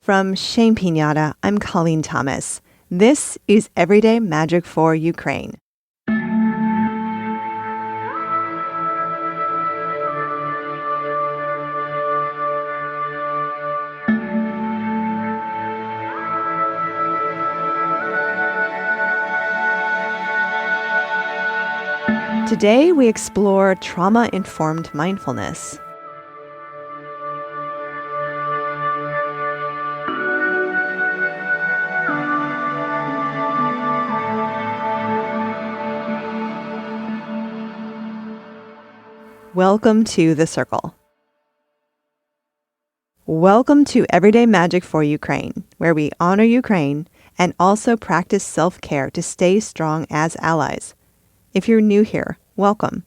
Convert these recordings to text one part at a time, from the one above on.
From Shame Pinata, I'm Colleen Thomas. This is Everyday Magic for Ukraine. Today we explore trauma-informed mindfulness. Welcome to the circle. Welcome to Everyday Magic for Ukraine, where we honor Ukraine and also practice self-care to stay strong as allies. If you're new here, welcome.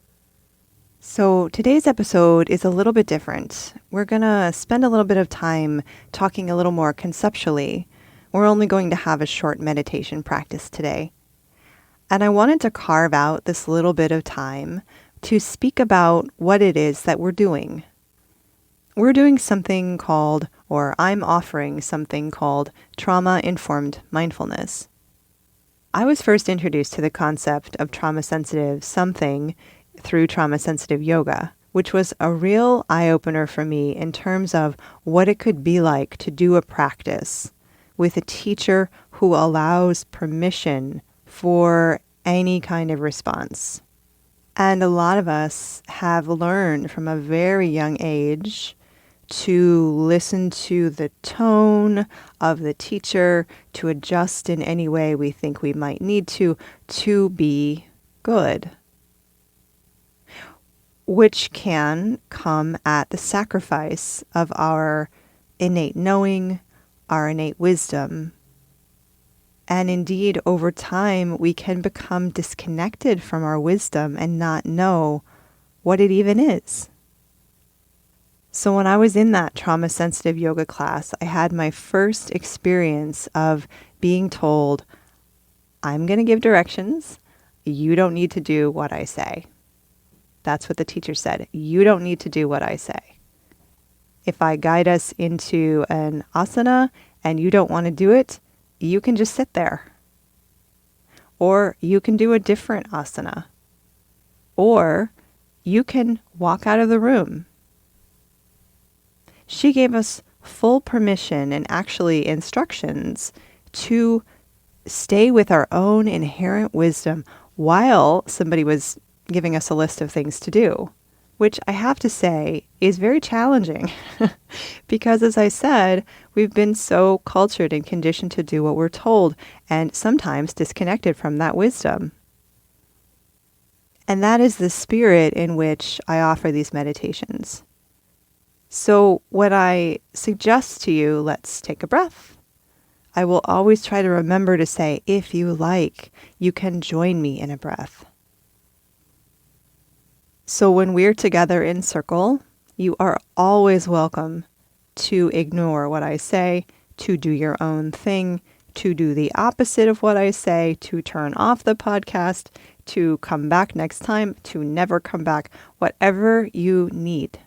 So today's episode is a little bit different. We're going to spend a little bit of time talking a little more conceptually. We're only going to have a short meditation practice today. And I wanted to carve out this little bit of time to speak about what it is that we're doing. We're doing something called, or I'm offering something called trauma-informed mindfulness. I was first introduced to the concept of trauma-sensitive something through trauma-sensitive yoga, which was a real eye-opener for me in terms of what it could be like to do a practice with a teacher who allows permission for any kind of response. And a lot of us have learned from a very young age to listen to the tone of the teacher, to adjust in any way we think we might need to be good, which can come at the sacrifice of our innate knowing, our innate wisdom. And indeed, over time, we can become disconnected from our wisdom and not know what it even is. So when I was in that trauma-sensitive yoga class, I had my first experience of being told, I'm going to give directions. You don't need to do what I say. That's what the teacher said. You don't need to do what I say. If I guide us into an asana and you don't want to do it, you can just sit there. Or you can do a different asana. Or you can walk out of the room. She gave us full permission and actually instructions to stay with our own inherent wisdom while somebody was giving us a list of things to do, which I have to say is very challenging because, as I said, we've been so cultured and conditioned to do what we're told and sometimes disconnected from that wisdom. And that is the spirit in which I offer these meditations. So when I suggest to you, let's take a breath, I will always try to remember to say, if you like, you can join me in a breath. So when we're together in circle, you are always welcome to ignore what I say, to do your own thing, to do the opposite of what I say, to turn off the podcast, to come back next time, to never come back, whatever you need.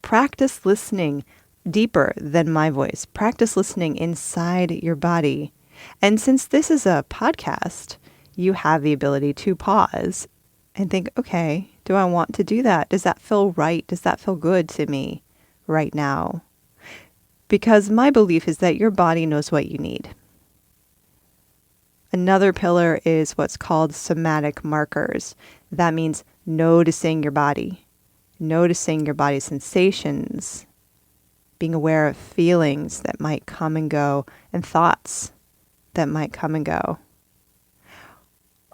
Practice listening deeper than my voice. Practice listening inside your body. And since this is a podcast, you have the ability to pause and think, okay, do I want to do that? Does that feel right? Does that feel good to me right now? Because my belief is that your body knows what you need. Another pillar is what's called somatic markers. That means noticing your body. Noticing your body's sensations, being aware of feelings that might come and go, and thoughts that might come and go.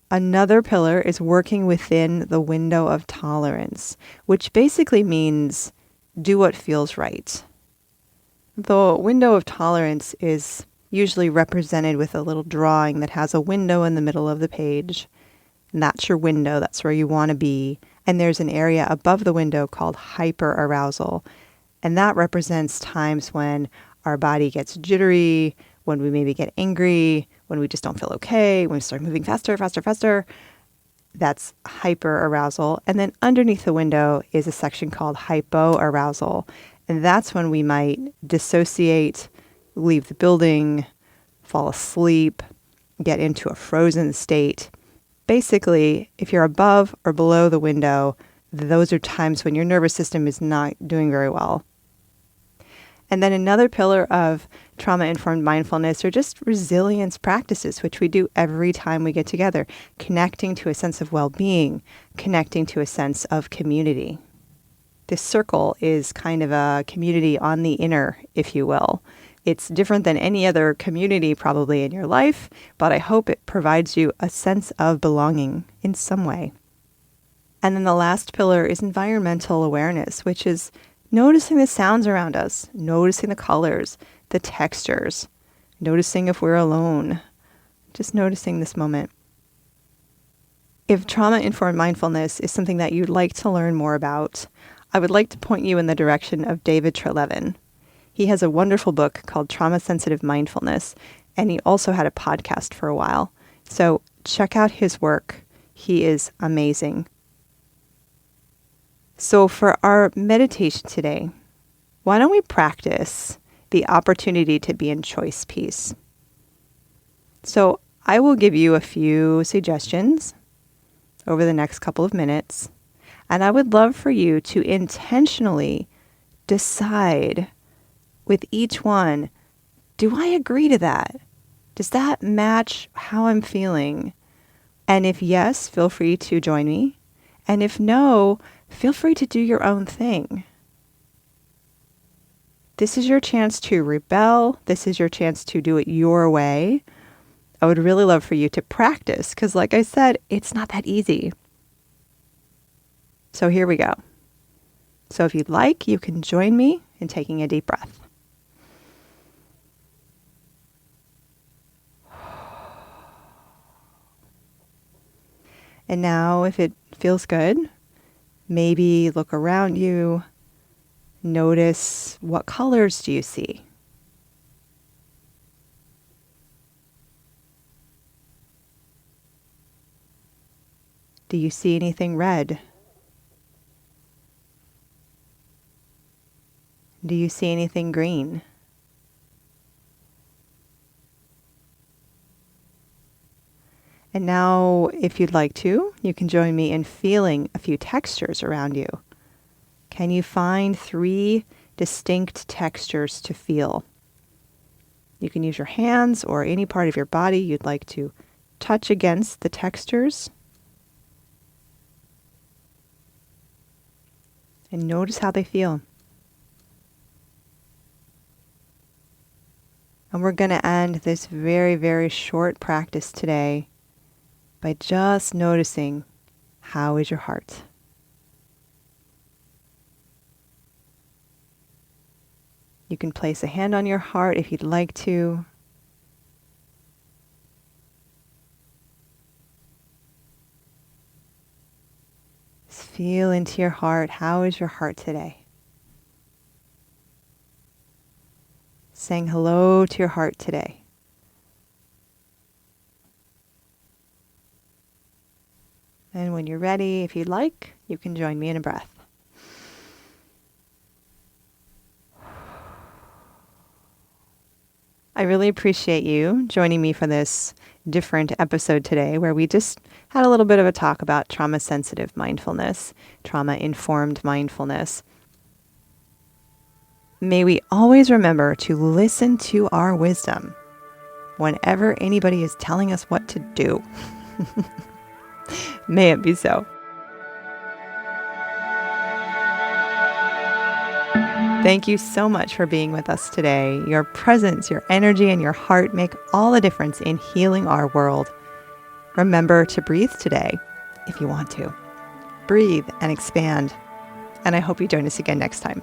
Another pillar is working within the window of tolerance, which basically means do what feels right. The window of tolerance is usually represented with a little drawing that has a window in the middle of the page. And that's your window. That's where you want to be. And there's an area above the window called hyperarousal. And that represents times when our body gets jittery, when we maybe get angry, when we just don't feel okay, when we start moving faster. That's hyperarousal. And then underneath the window is a section called hypoarousal. And that's when we might dissociate, leave the building, fall asleep, get into a frozen state. Basically, if you're above or below the window, those are times when your nervous system is not doing very well. And then another pillar of trauma-informed mindfulness are just resilience practices, which we do every time we get together, connecting to a sense of well-being, connecting to a sense of community. This circle is kind of a community on the inner, if you will. It's different than any other community probably in your life, but I hope it provides you a sense of belonging in some way. And then the last pillar is environmental awareness, which is noticing the sounds around us, noticing the colors, the textures, noticing if we're alone, just noticing this moment. If trauma-informed mindfulness is something that you'd like to learn more about, I would like to point you in the direction of David Treleaven. He has a wonderful book called Trauma-Sensitive Mindfulness, and he also had a podcast for a while. So check out his work. He is amazing. So for our meditation today, why don't we practice the opportunity to be in choice peace? So I will give you a few suggestions over the next couple of minutes, and I would love for you to intentionally decide with each one, do I agree to that? Does that match how I'm feeling? And if yes, feel free to join me. And if no, feel free to do your own thing. This is your chance to rebel. This is your chance to do it your way. I would really love for you to practice because, like I said, it's not that easy. So here we go. So if you'd like, you can join me in taking a deep breath. And now, if it feels good, maybe look around you. Notice, what colors do you see? Do you see anything red? Do you see anything green? And now, if you'd like to, you can join me in feeling a few textures around you. Can you find 3 distinct textures to feel? You can use your hands or any part of your body you'd like to touch against the textures. And notice how they feel. And we're going to end this very, very short practice today by just noticing, how is your heart? You can place a hand on your heart if you'd like to. Just feel into your heart. How is your heart today? Saying hello to your heart today. And when you're ready, if you'd like, you can join me in a breath. I really appreciate you joining me for this different episode today where we just had a little bit of a talk about trauma-sensitive mindfulness, trauma-informed mindfulness. May we always remember to listen to our wisdom whenever anybody is telling us what to do. May it be so. Thank you so much for being with us today. Your presence, your energy, and your heart make all the difference in healing our world. Remember to breathe today if you want to. Breathe and expand. And I hope you join us again next time.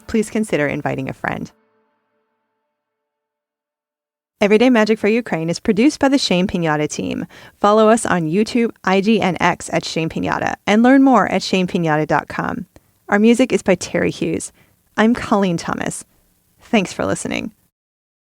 Please consider inviting a friend. Everyday Magic for Ukraine is produced by the Shame Pinata team. Follow us on YouTube, IG, and X at Shame Pinata, and learn more at shamepinata.com. Our music is by Terry Hughes. I'm Colleen Thomas. Thanks for listening.